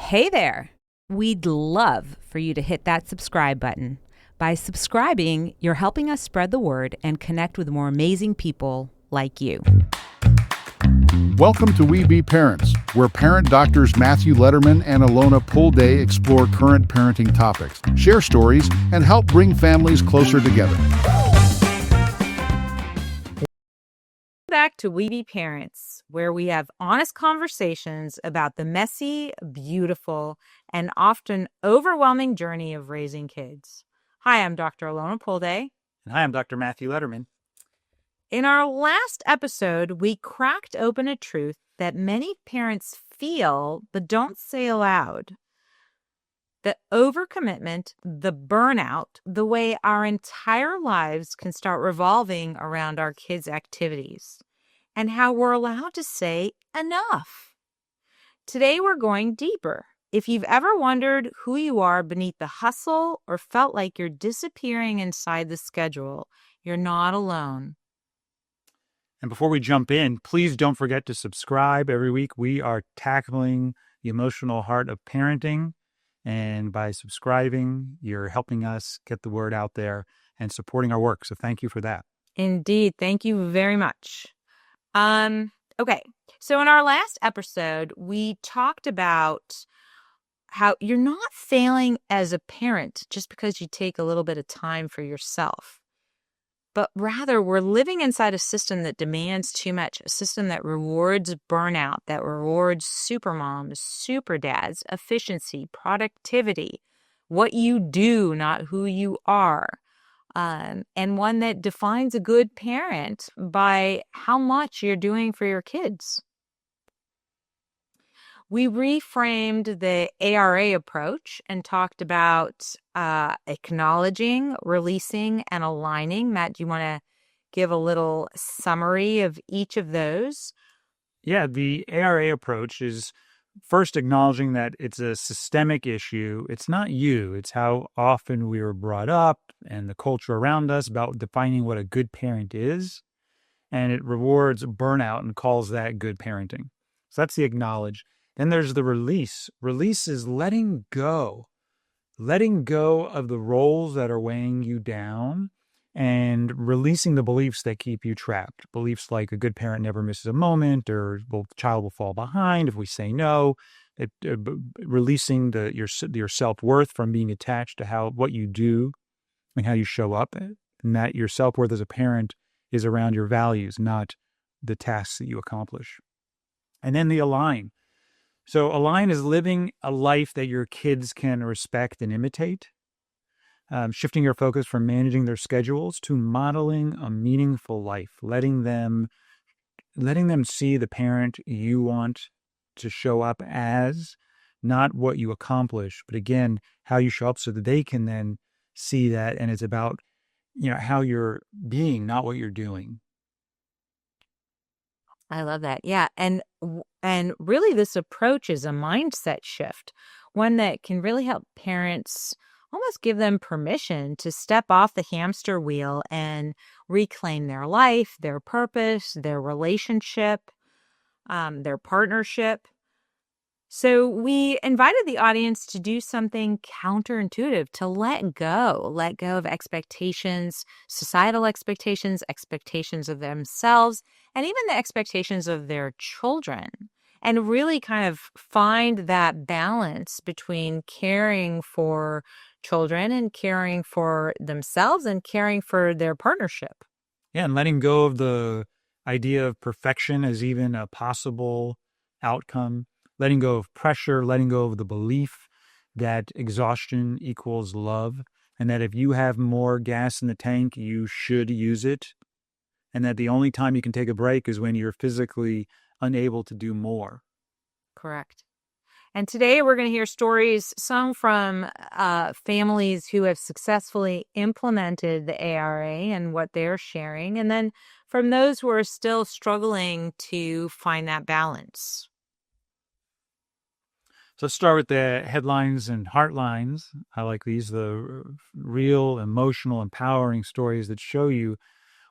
Hey there! We'd love for you to hit that subscribe button. By subscribing, you're helping us spread the word and connect with more amazing people like you. Welcome to Pärents, where parent doctors Matthew Letterman and Alona Pulday explore current parenting topics, share stories, and help bring families closer together. Back to We Be Parents, where we have honest conversations about the messy, beautiful, and often overwhelming journey of raising kids. Hi, I'm Dr. Alona Pulday. And hi, I'm Dr. Matthew Letterman. In our last episode, we cracked open a truth that many parents feel but don't say aloud. The overcommitment, the burnout, the way our entire lives can start revolving around our kids' activities, and how we're allowed to say enough. Today, we're going deeper. If you've ever wondered who you are beneath the hustle or felt like you're disappearing inside the schedule, you're not alone. And before we jump in, please don't forget to subscribe. Every week we are tackling the emotional heart of parenting. And by subscribing, you're helping us get the word out there and supporting our work. So thank you for that. Indeed. Thank you very much. Okay. So in our last episode, we talked about how you're not failing as a parent just because you take a little bit of time for yourself. But rather, we're living inside a system that demands too much, a system that rewards burnout, that rewards super moms, super dads, efficiency, productivity, what you do, not who you are, and one that defines a good parent by how much you're doing for your kids. We reframed the ARA approach and talked about acknowledging, releasing, and aligning. Matt, do you want to give a little summary of each of those? Yeah, the ARA approach is first acknowledging that it's a systemic issue. It's not you. It's how often we were brought up and the culture around us about defining what a good parent is. And it rewards burnout and calls that good parenting. So that's the acknowledge. Then there's the release. Release is letting go of the roles that are weighing you down and releasing the beliefs that keep you trapped. Beliefs like a good parent never misses a moment, or the child will fall behind if we say no. Releasing your self-worth from being attached to what you do and how you show up, and that your self-worth as a parent is around your values, not the tasks that you accomplish. And then the align. So align is living a life that your kids can respect and imitate, shifting your focus from managing their schedules to modeling a meaningful life, letting them see the parent you want to show up as, not what you accomplish, but again, how you show up so that they can then see that. And it's about, how you're being, not what you're doing. I love that. Yeah. And really this approach is a mindset shift, one that can really help parents almost give them permission to step off the hamster wheel and reclaim their life, their purpose, their relationship, their partnership. So we invited the audience to do something counterintuitive, to let go of expectations, societal expectations, expectations of themselves, and even the expectations of their children, and really kind of find that balance between caring for children and caring for themselves and caring for their partnership. Yeah, and letting go of the idea of perfection as even a possible outcome. Letting go of pressure, letting go of the belief that exhaustion equals love, and that if you have more gas in the tank, you should use it, and that the only time you can take a break is when you're physically unable to do more. Correct. And today we're going to hear stories, some from families who have successfully implemented the ARA and what they're sharing, and then from those who are still struggling to find that balance. So let's start with the headlines and heartlines. I like these, the real, emotional, empowering stories that show you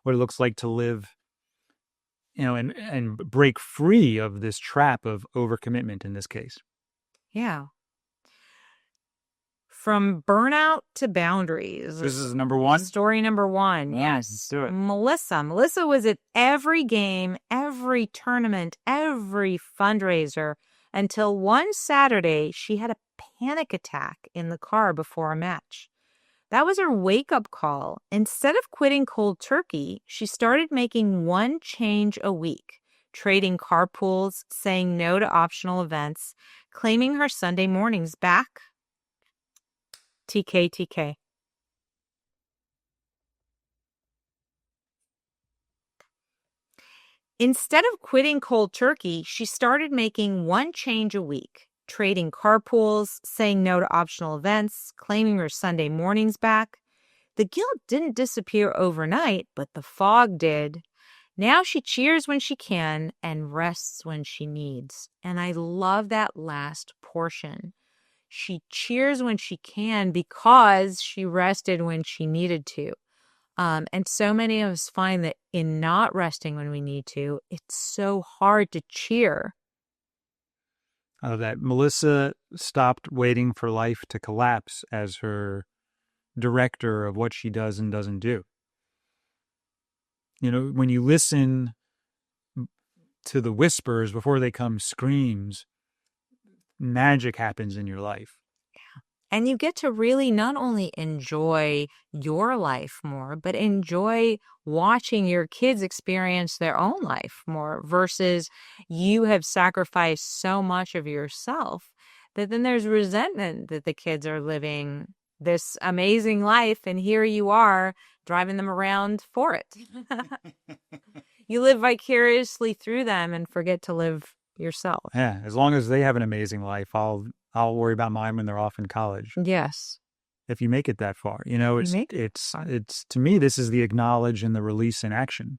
what it looks like to live, and break free of this trap of overcommitment in this case. Yeah. From burnout to boundaries. This is number one? Story number one. Yeah, Yes. let's do it. Melissa. Melissa was at every game, every tournament, every fundraiser until one Saturday she had a panic attack in the car before a match. That was her wake-up call. Instead of quitting cold turkey, she started making one change a week, trading carpools, saying no to optional events, claiming her Sunday mornings back. TK. Instead of quitting cold turkey, she started making one change a week, trading carpools, saying no to optional events, claiming her Sunday mornings back. The guilt didn't disappear overnight, but the fog did. Now she cheers when she can and rests when she needs. And I love that last portion. She cheers when she can because she rested when she needed to. And so many of us find that in not resting when we need to, it's so hard to cheer. That Melissa stopped waiting for life to collapse as her director of what she does and doesn't do. You know, when you listen to the whispers before they come screams, magic happens in your life. And you get to really not only enjoy your life more, but enjoy watching your kids experience their own life more versus you have sacrificed so much of yourself that then there's resentment that the kids are living this amazing life and here you are driving them around for it. You live vicariously through them and forget to live yourself. Yeah, as long as they have an amazing life, I'll worry about mine when they're off in college. Yes. If you make it that far, you know, it's to me, this is the acknowledge and the release in action.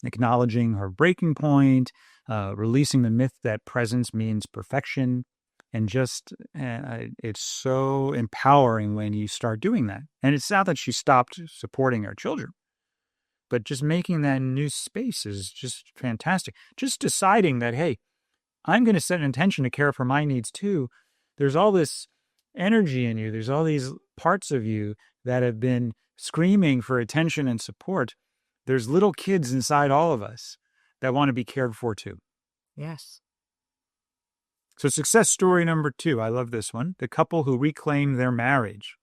Acknowledging her breaking point, releasing the myth that presence means perfection, and just it's so empowering when you start doing that. And it's not that she stopped supporting her children, but just making that new space is just fantastic. Just deciding that, hey, I'm going to set an intention to care for my needs too. There's all this energy in you. There's all these parts of you that have been screaming for attention and support. There's little kids inside all of us that want to be cared for too. Yes. So success story number 2. I love this one. The couple who reclaimed their marriage.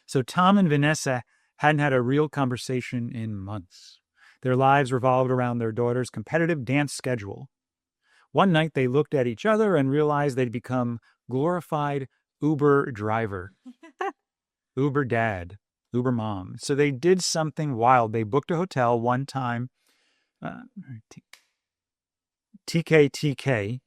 So Tom and Vanessa hadn't had a real conversation in months. Their lives revolved around their daughter's competitive dance schedule. One night they looked at each other and realized they'd become glorified Uber driver, Uber dad, Uber mom. So they did something wild. They booked a hotel one time. TK.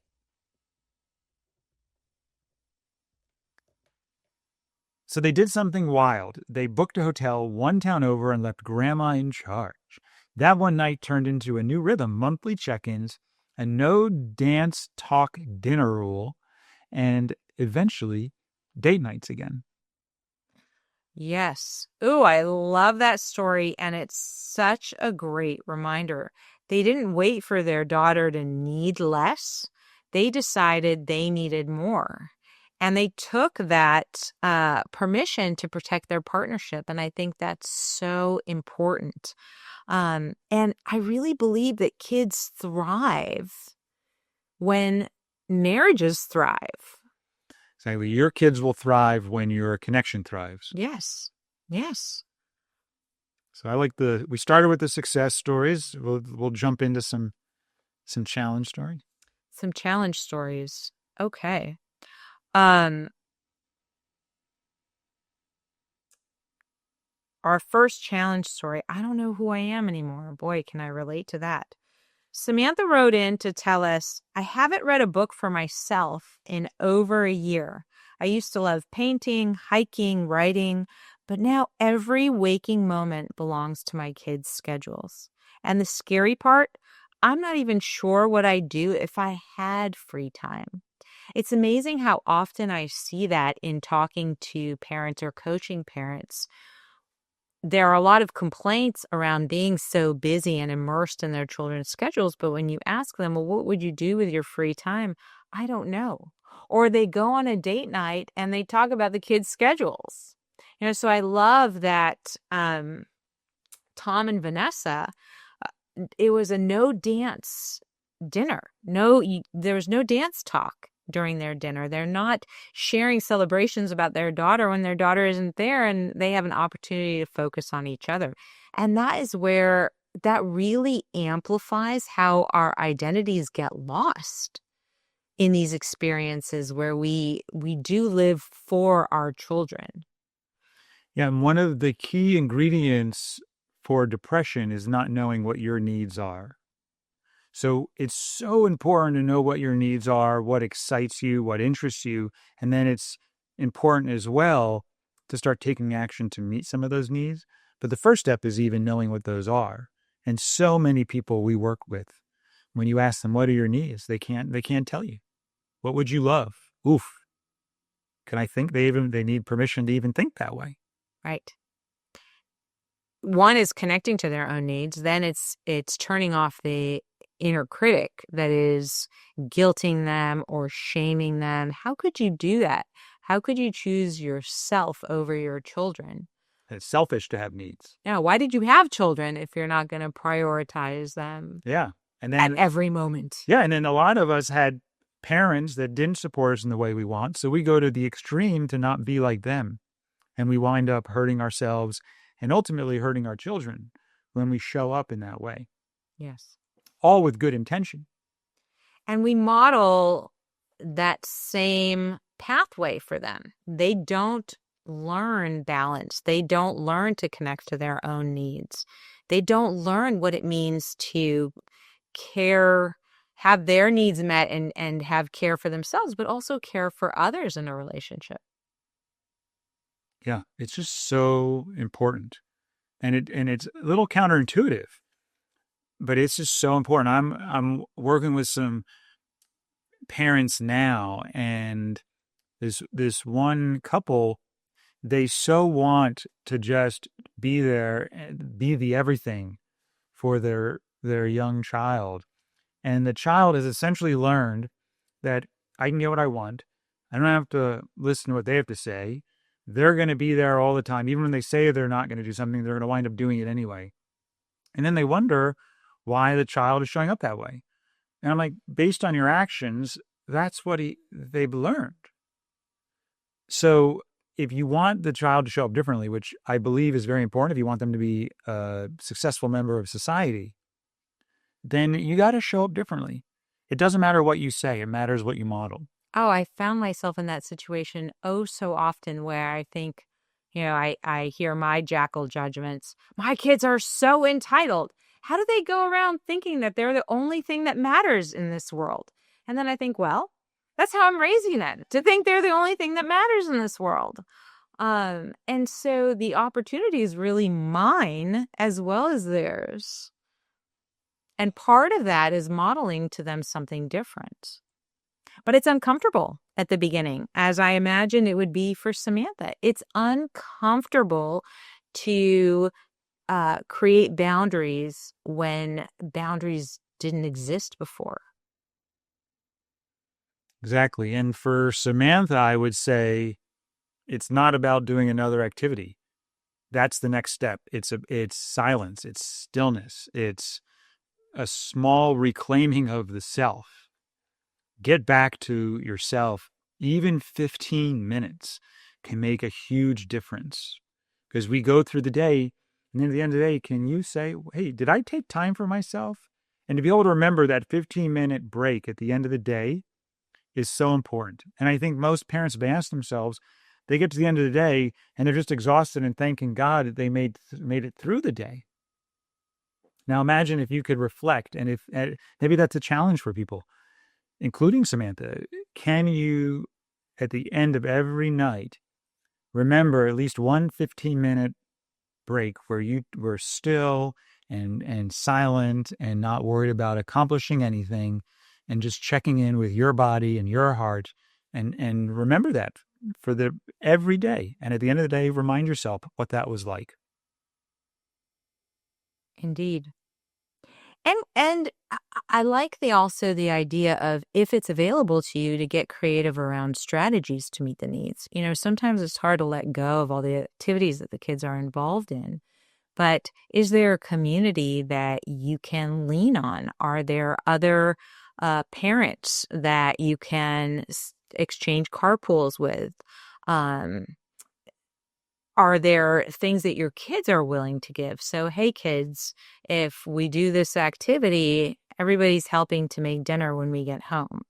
So they did something wild. They booked a hotel one town over and left grandma in charge. That one night turned into a new rhythm, monthly check-ins, a no dance, talk, dinner rule, and eventually date nights again. Yes. Ooh, I love that story. And it's such a great reminder. They didn't wait for their daughter to need less. They decided they needed more. And they took that permission to protect their partnership. And I think that's so important. And I really believe that kids thrive when marriages thrive. Exactly. Your kids will thrive when your connection thrives. Yes. Yes. So I like we started with the success stories. We'll jump into some challenge stories. Some challenge stories. Okay. Our first challenge story. I don't know who I am anymore. Boy, can I relate to that. Samantha wrote in to tell us, I haven't read a book for myself in over a year. I used to love painting, hiking, writing, but now every waking moment belongs to my kids' schedules. And the scary part, I'm not even sure what I'd do if I had free time. It's amazing how often I see that in talking to parents or coaching parents. There are a lot of complaints around being so busy and immersed in their children's schedules. But when you ask them, well, what would you do with your free time? I don't know. Or they go on a date night and they talk about the kids' schedules. So I love that Tom and Vanessa, it was a no dance dinner. There was no dance talk during their dinner. They're not sharing celebrations about their daughter when their daughter isn't there, and they have an opportunity to focus on each other. And that is where that really amplifies how our identities get lost in these experiences where we do live for our children. Yeah, and one of the key ingredients for depression is not knowing what your needs are. So it's so important to know what your needs are, what excites you, what interests you, and then it's important as well to start taking action to meet some of those needs. But the first step is even knowing what those are. And so many people we work with, when you ask them what are your needs, they can't tell you. What would you love? Oof. Can I think they need permission to even think that way? Right. One is connecting to their own needs. Then it's turning off the inner critic that is guilting them or shaming them. How could you do that? How could you choose yourself over your children? It's selfish to have needs. Now, why did you have children if you're not going to prioritize them? Yeah. And then at every moment. Yeah. And then a lot of us had parents that didn't support us in the way we want. So we go to the extreme to not be like them. And we wind up hurting ourselves and ultimately hurting our children when we show up in that way. Yes. All with good intention. And we model that same pathway for them. They don't learn balance. They don't learn to connect to their own needs. They don't learn what it means to care, have their needs met and have care for themselves, but also care for others in a relationship. Yeah, it's just so important. And it's a little counterintuitive, but it's just so important. I'm working with some parents now, and this one couple, they so want to just be there and be the everything for their young child. And the child has essentially learned that I can get what I want. I don't have to listen to what they have to say. They're going to be there all the time. Even when they say they're not going to do something, they're going to wind up doing it anyway. And then they wonder why the child is showing up that way. And I'm like, based on your actions, that's what they've learned. So if you want the child to show up differently, which I believe is very important, if you want them to be a successful member of society, then you got to show up differently. It doesn't matter what you say. It matters what you model. Oh, I found myself in that situation so often where I think, I hear my jackal judgments. My kids are so entitled. How do they go around thinking that they're the only thing that matters in this world? And then I think, well, that's how I'm raising them, to think they're the only thing that matters in this world. And so the opportunity is really mine as well as theirs. And part of that is modeling to them something different. But it's uncomfortable at the beginning, as I imagine it would be for Samantha. It's uncomfortable to create boundaries when boundaries didn't exist before. Exactly. And for Samantha, I would say it's not about doing another activity. That's the next step. It's silence. It's stillness. It's a small reclaiming of the self. Get back to yourself. Even 15 minutes can make a huge difference, because we go through the day, and then at the end of the day, can you say, hey, did I take time for myself? And to be able to remember that 15-minute break at the end of the day is so important. And I think most parents have asked themselves, they get to the end of the day and they're just exhausted and thanking God that they made it through the day. Now imagine if you could reflect, and if maybe that's a challenge for people, including Samantha. Can you, at the end of every night, remember at least one 15-minute break where you were still and silent and not worried about accomplishing anything, and just checking in with your body and your heart, and remember that for every day. And at the end of the day, remind yourself what that was like. Indeed. And I like the idea of, if it's available to you, to get creative around strategies to meet the needs. Sometimes it's hard to let go of all the activities that the kids are involved in. But is there a community that you can lean on? Are there other parents that you can exchange carpools with? Um, are there things that your kids are willing to give? So, hey, kids, if we do this activity, everybody's helping to make dinner when we get home.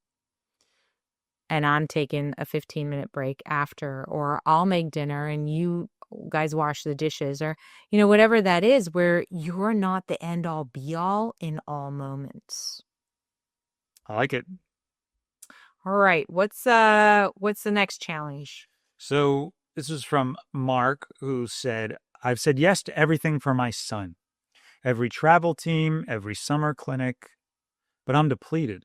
And I'm taking a 15-minute break after, or I'll make dinner and you guys wash the dishes, or, whatever that is, where you're not the end all be all in all moments. I like it. All right. What's the next challenge? So this is from Mark, who said, I've said yes to everything for my son. Every travel team, every summer clinic, but I'm depleted.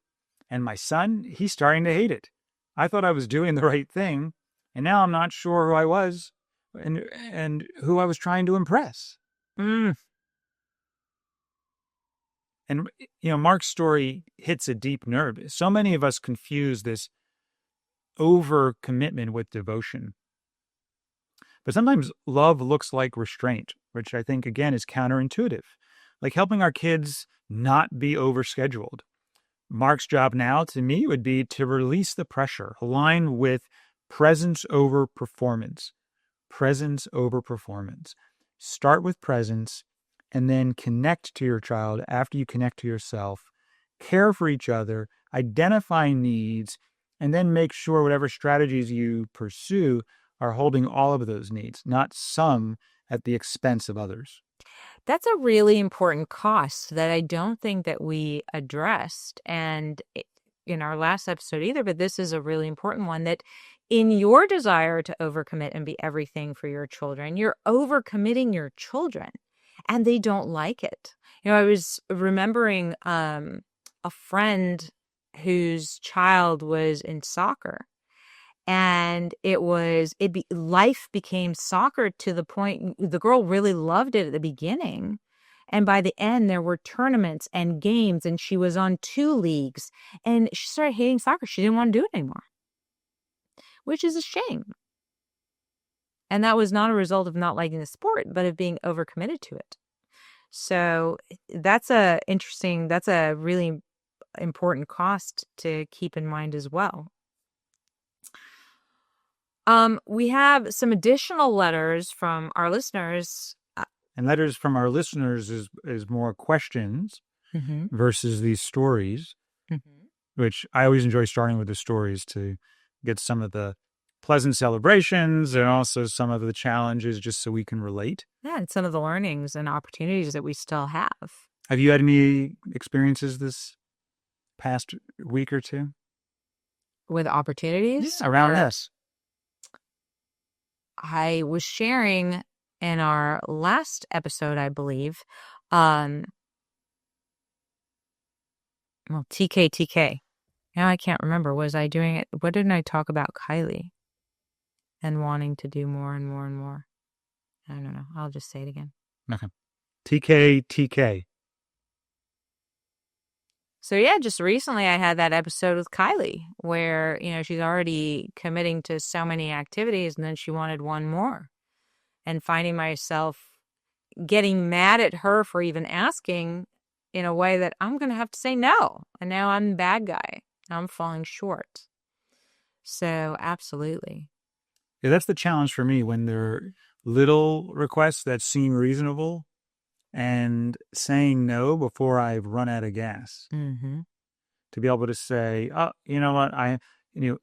And my son, he's starting to hate it. I thought I was doing the right thing, and now I'm not sure who I was and who I was trying to impress. Mm. And, Mark's story hits a deep nerve. So many of us confuse this overcommitment with devotion. But sometimes love looks like restraint, which I think, again, is counterintuitive, like helping our kids not be overscheduled. Mark's job now, to me, would be to release the pressure, align with presence over performance. Presence over performance. Start with presence and then connect to your child after you connect to yourself. Care for each other, identify needs, and then make sure whatever strategies you pursue are holding all of those needs, not some at the expense of others. That's a really important cost that I don't think that we addressed in our last episode either, but this is a really important one, that in your desire to overcommit and be everything for your children, you're overcommitting your children and they don't like it. I was remembering a friend whose child was in soccer. And life became soccer to the point the girl really loved it at the beginning. And by the end, there were tournaments and games, and she was on 2 leagues, and she started hating soccer. She didn't want to do it anymore, which is a shame. And that was not a result of not liking the sport, but of being overcommitted to it. So that's a really important cost to keep in mind as well. We have some additional letters from our listeners. And letters from our listeners is more questions versus these stories, which I always enjoy starting with the stories to get some of the pleasant celebrations and also some of the challenges, just so we can relate. Yeah, and some of the learnings and opportunities that we still have. Have you had any experiences this past week or two? With opportunities? Yeah, around this. I was sharing in our last episode, I believe, TK. Now I can't remember. Was I doing it? What didn't I talk about Kylie and wanting to do more and more and more? I don't know. I'll just say it again. Okay. TK. So yeah, just recently I had that episode with Kylie where, she's already committing to so many activities and then she wanted one more, and finding myself getting mad at her for even asking in a way that I'm going to have to say no. And now I'm the bad guy. I'm falling short. So absolutely. Yeah, that's the challenge for me when there are little requests that seem reasonable, and saying no before I've run out of gas. Mm-hmm. To be able to say, oh, you know what,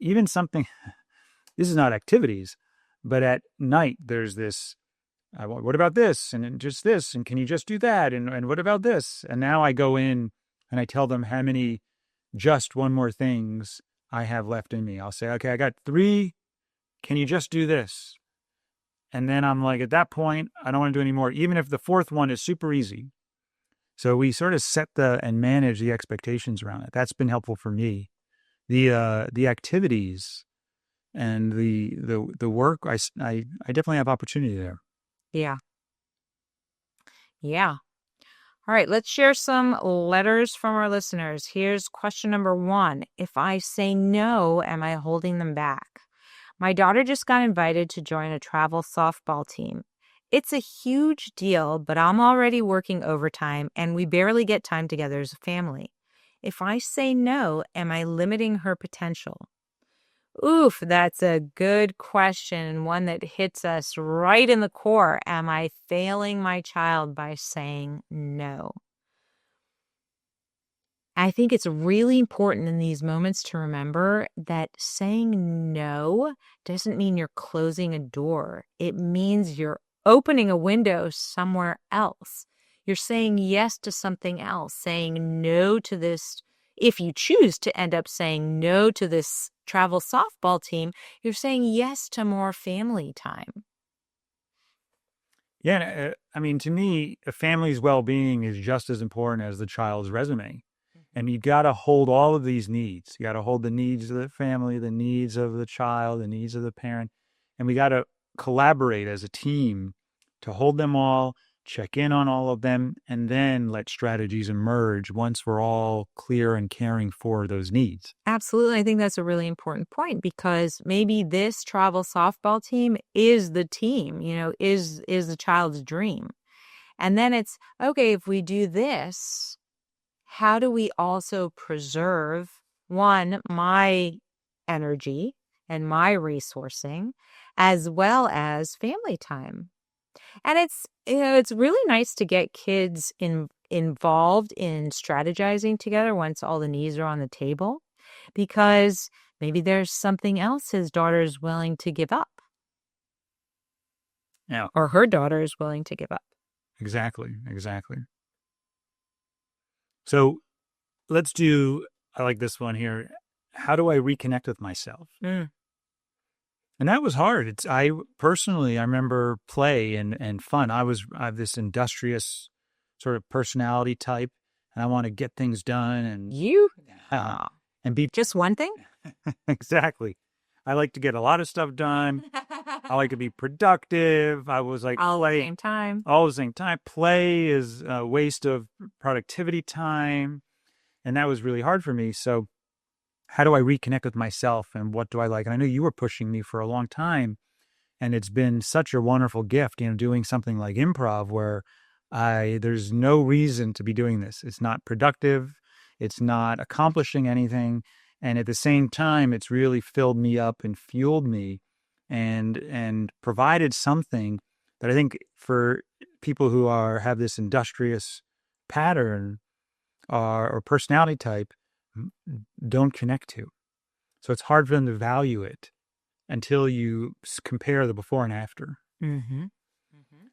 even something, this is not activities, but at night there's this, what about this? And just this, and can you just do that? And what about this? And now I go in and I tell them how many just one more things I have left in me. I'll say, okay, I got 3. Can you just do this? And then I'm like, at that point, I don't want to do any more, even if the 4th one is super easy. So we sort of set and manage the expectations around it. That's been helpful for me. The activities and the work, I definitely have opportunity there. Yeah. Yeah. All right, let's share some letters from our listeners. Here's question number 1. If I say no, am I holding them back? My daughter just got invited to join a travel softball team. It's a huge deal, but I'm already working overtime and we barely get time together as a family. If I say no, am I limiting her potential? Oof, that's a good question, and one that hits us right in the core. Am I failing my child by saying no? I think it's really important in these moments to remember that saying no doesn't mean you're closing a door. It means you're opening a window somewhere else. You're saying yes to something else, saying no to this. If you choose to end up saying no to this travel softball team, you're saying yes to more family time. Yeah, I mean, to me, a family's well-being is just as important as the child's resume. And you got to hold all of these needs. You got to hold the needs of the family, the needs of the child, the needs of the parent. And we got to collaborate as a team to hold them all, check in on all of them, and then let strategies emerge once we're all clear and caring for those needs. Absolutely. I think that's a really important point because maybe this travel softball team is the team, is the child's dream. And then it's, okay, if we do this, how do we also preserve, one, my energy and my resourcing, as well as family time? And it's really nice to get kids involved in strategizing together once all the needs are on the table, because maybe there's something else his daughter is willing to give up. Yeah. Or her daughter is willing to give up. Exactly. So I like this one here. How do I reconnect with myself? Mm. And that was hard. I remember play and fun. I have this industrious sort of personality type, and I want to get things done and be just one thing. Exactly. I like to get a lot of stuff done. I like to be productive. I was like all play at the same time. All at the same time. Play is a waste of productivity time, and that was really hard for me. So how do I reconnect with myself and what do I like? And I know you were pushing me for a long time, and it's been such a wonderful gift, doing something like improv where there's no reason to be doing this. It's not productive. It's not accomplishing anything. And at the same time, it's really filled me up and fueled me and provided something that I think for people who have this industrious pattern or personality type don't connect to. So it's hard for them to value it until you compare the before and after. Mm-hmm.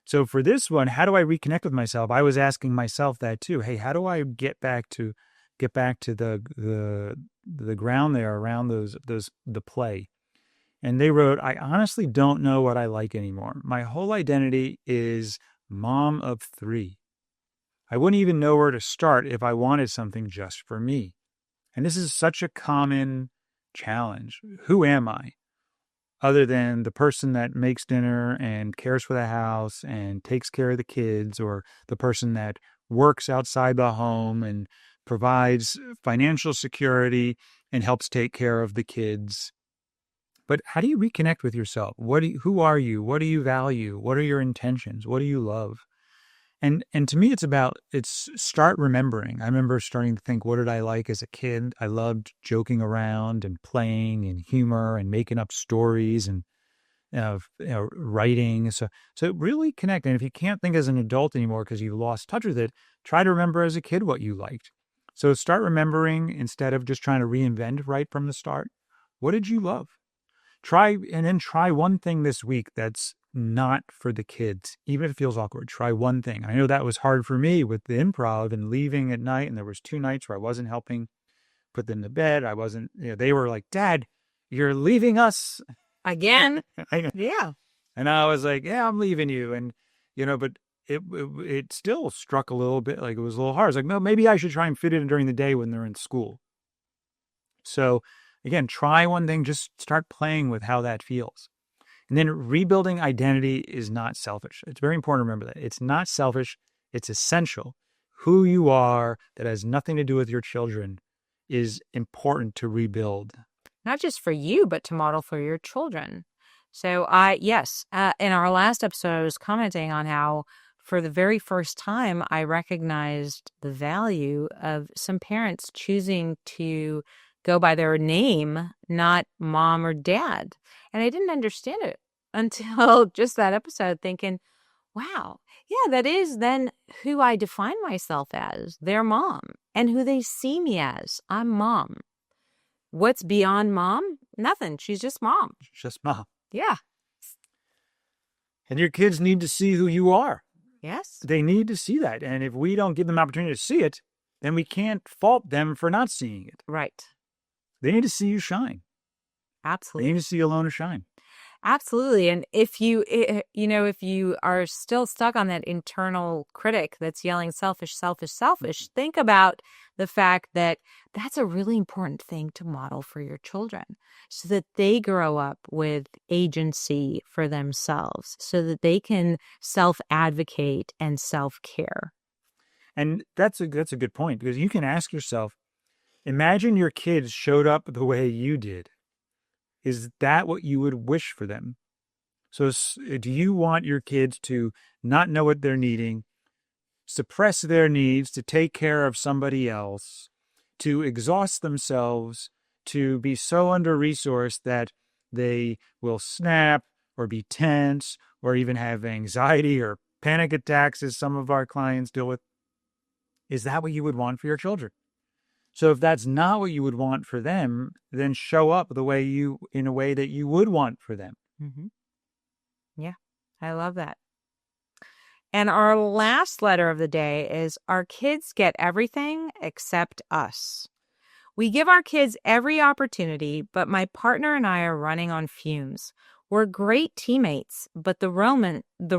So for this one, how do I reconnect with myself? I was asking myself that too. Hey, how do I get back to the ground there around the play? And they wrote, I honestly don't know what I like anymore. My whole identity is mom of 3. I wouldn't even know where to start if I wanted something just for me. And this is such a common challenge. Who am I? Other than the person that makes dinner and cares for the house and takes care of the kids, or the person that works outside the home and provides financial security and helps take care of the kids. But how do you reconnect with yourself? Who are you? What do you value? What are your intentions? What do you love? And to me, it's start remembering. I remember starting to think, what did I like as a kid? I loved joking around and playing and humor and making up stories and writing. So really connect. And if you can't think as an adult anymore because you've lost touch with it, try to remember as a kid what you liked. So start remembering instead of just trying to reinvent right from the start. What did you love? Try one thing this week that's not for the kids, even if it feels awkward. Try one thing. I know that was hard for me with the improv and leaving at night. And there was 2 nights where I wasn't helping put them to bed. I wasn't, they were like, Dad, you're leaving us again. Yeah. And I was like, yeah, I'm leaving you. And, but it still struck a little bit, like it was a little hard. I was like, no, maybe I should try and fit it in during the day when they're in school. So again, try one thing, just start playing with how that feels. And then rebuilding identity is not selfish. It's very important to remember that. It's not selfish. It's essential. who you are that has nothing to do with your children is important to rebuild. Not just for you, but to model for your children. So yes, in our last episode, I was commenting on how for the very first time, I recognized the value of some parents choosing to go by their name, not mom or dad. And I didn't understand it until just that episode, thinking, wow, yeah, that is then who I define myself as, their mom, and who they see me as. I'm mom. What's beyond mom? Nothing. She's just mom. Just mom. Yeah. And your kids need to see who you are. Yes. They need to see that. And if we don't give them opportunity to see it, then we can't fault them for not seeing it. Right. They need to see you shine. Absolutely. They need to see Alona shine. Absolutely. And if if you are still stuck on that internal critic that's yelling selfish, selfish, selfish, think about the fact that that's a really important thing to model for your children so that they grow up with agency for themselves, so that they can self-advocate and self-care. And that's a good point, because you can ask yourself, imagine your kids showed up the way you did. Is that what you would wish for them? So do you want your kids to not know what they're needing, suppress their needs to take care of somebody else, to exhaust themselves, to be so under-resourced that they will snap or be tense or even have anxiety or panic attacks, as some of our clients deal with? Is that what you would want for your children? So if that's not what you would want for them, then show up in a way that you would want for them. Mm-hmm. Yeah, I love that. And our last letter of the day is, our kids get everything except us. We give our kids every opportunity, but my partner and I are running on fumes. We're great teammates, but TK.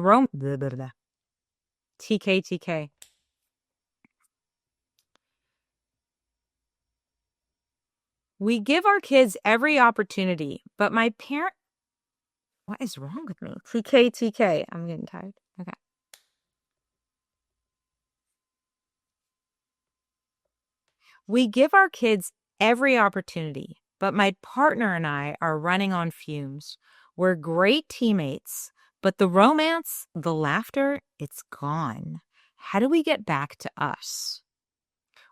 We give our kids every opportunity, but my parent... What is wrong with me? TK. I'm getting tired. Okay. We give our kids every opportunity, but my partner and I are running on fumes. We're great teammates, but the romance, the laughter, it's gone. How do we get back to us?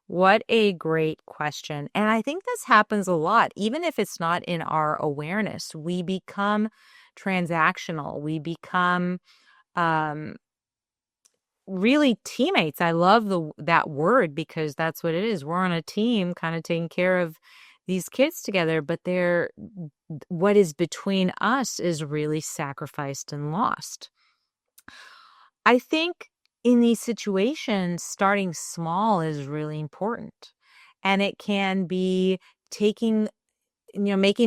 What a great question. And I think this happens a lot, even if it's not in our awareness. We become transactional. We become really teammates. I love that word, because that's what it is. We're on a team kind of taking care of these kids together, but what is between us is really sacrificed and lost. I think in these situations, starting small is really important. And it can be making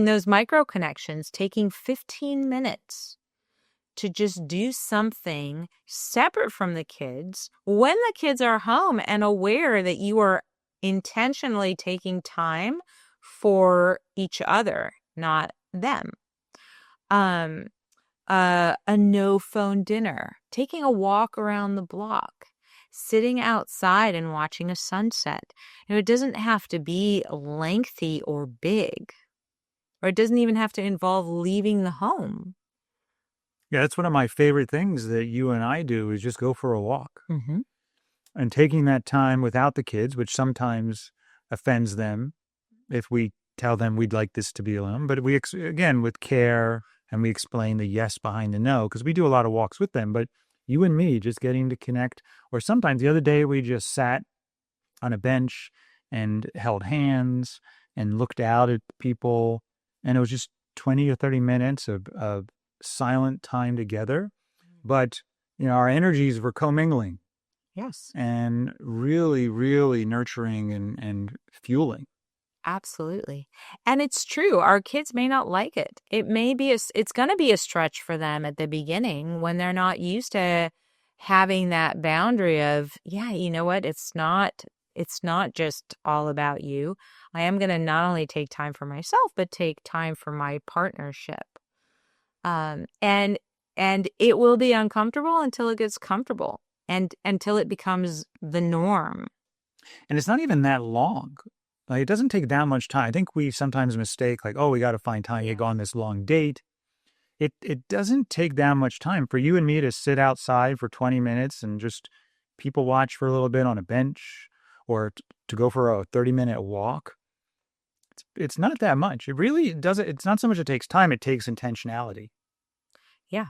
those micro connections, taking 15 minutes to just do something separate from the kids when the kids are home, and aware that you are intentionally taking time for each other, not them. A no phone dinner, taking a walk around the block, sitting outside and watching a sunset. It doesn't have to be lengthy or big, or it doesn't even have to involve leaving the home. Yeah, that's one of my favorite things that you and I do, is just go for a walk. Mm-hmm. And taking that time without the kids, which sometimes offends them if we tell them we'd like this to be alone. But again, with care, and we explain the yes behind the no, because we do a lot of walks with them. But you and me just getting to connect. Or sometimes the other day we just sat on a bench and held hands and looked out at people. And it was just 20 or 30 minutes of silent time together. But, our energies were commingling. Yes. And really, really nurturing and fueling. Absolutely. And it's true. Our kids may not like it. It's going to be a stretch for them at the beginning when they're not used to having that boundary of, yeah, you know what? It's not just all about you. I am going to not only take time for myself, but take time for my partnership. And it will be uncomfortable until it gets comfortable. and until it becomes the norm. And it's not even that long. Like, it doesn't take that much time. I think we sometimes mistake, like, oh, we got to find time to go on this long date. It doesn't take that much time for you and me to sit outside for 20 minutes and just people watch for a little bit on a bench, or to go for a 30-minute walk. It's not that much. It really doesn't. It's not so much it takes time, it takes intentionality. Yeah.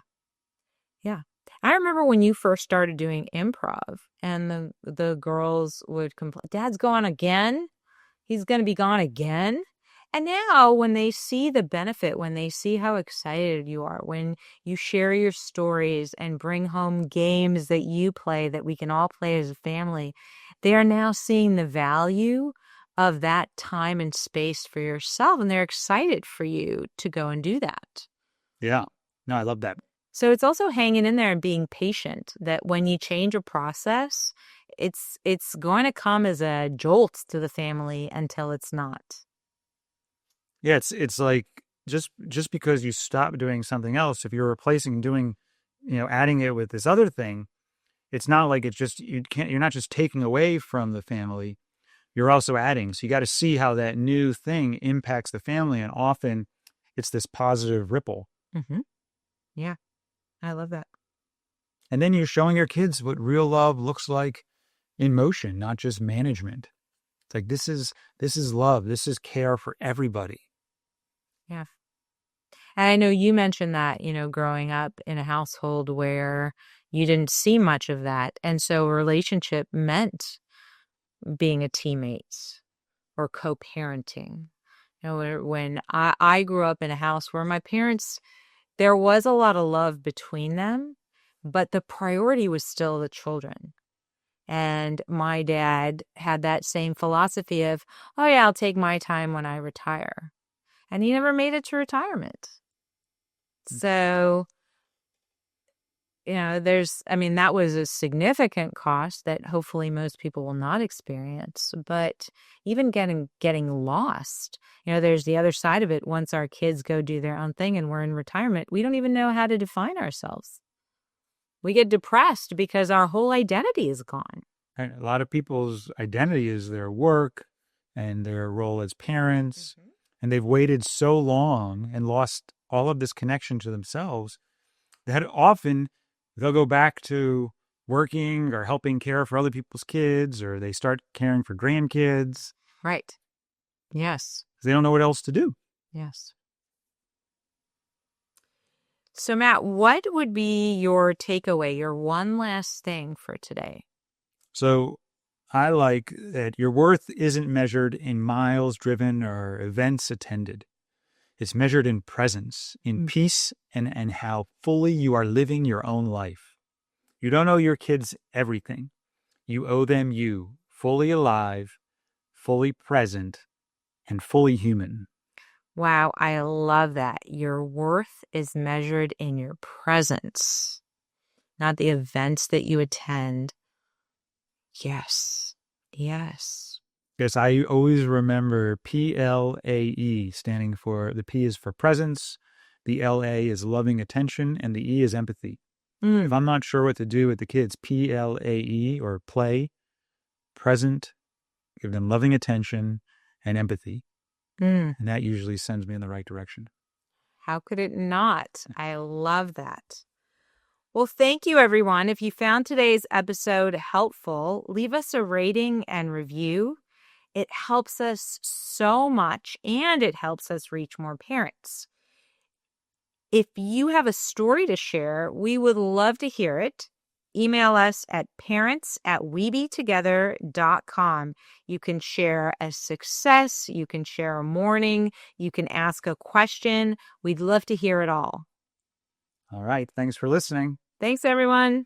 Yeah. I remember when you first started doing improv and the girls would complain, Dad's gone again. He's going to be gone again. And now when they see the benefit, when they see how excited you are, when you share your stories and bring home games that you play that we can all play as a family, they are now seeing the value of that time and space for yourself. And they're excited for you to go and do that. Yeah. No, I love that. So it's also hanging in there and being patient, that when you change a process, it's going to come as a jolt to the family until it's not. Yeah, it's like just because you stop doing something else, if you're replacing doing, adding it with this other thing, it's not like it's just you're not just taking away from the family, you're also adding. So you got to see how that new thing impacts the family, and often it's this positive ripple. Mm-hmm. Yeah, I love that. And then you're showing your kids what real love looks like in motion, not just management. It's like this is love. This is care for everybody. Yeah. And I know you mentioned that, growing up in a household where you didn't see much of that. And so a relationship meant being a teammate or co-parenting. When I grew up in a house where my parents, there was a lot of love between them, but the priority was still the children. And my dad had that same philosophy of, oh yeah, I'll take my time when I retire. And he never made it to retirement. So, that was a significant cost that hopefully most people will not experience. But even getting lost, there's the other side of it. Once our kids go do their own thing and we're in retirement, we don't even know how to define ourselves. We get depressed because our whole identity is gone. And a lot of people's identity is their work and their role as parents. Mm-hmm. And they've waited so long and lost all of this connection to themselves that often they'll go back to working or helping care for other people's kids, or they start caring for grandkids. Right. Yes. They don't know what else to do. Yes. So, Matt, what would be your takeaway, your one last thing for today? So I like that your worth isn't measured in miles driven or events attended. It's measured in presence, in peace, and how fully you are living your own life. You don't owe your kids everything. You owe them you, fully alive, fully present, and fully human. Wow, I love that. Your worth is measured in your presence, not the events that you attend. Yes. Yes. Yes, I always remember PLAE, standing for, the P is for presence, the LA is loving attention, and the E is empathy. If I'm not sure what to do with the kids, PLAE, or play, present, give them loving attention and empathy. And that usually sends me in the right direction. How could it not? I love that. Well, thank you, everyone. If you found today's episode helpful, leave us a rating and review. It helps us so much, and it helps us reach more parents. If you have a story to share, we would love to hear it. Email us at parents@webetogether.com. You can share a success, you can share a morning, you can ask a question. We'd love to hear it all. All right. Thanks for listening. Thanks, everyone.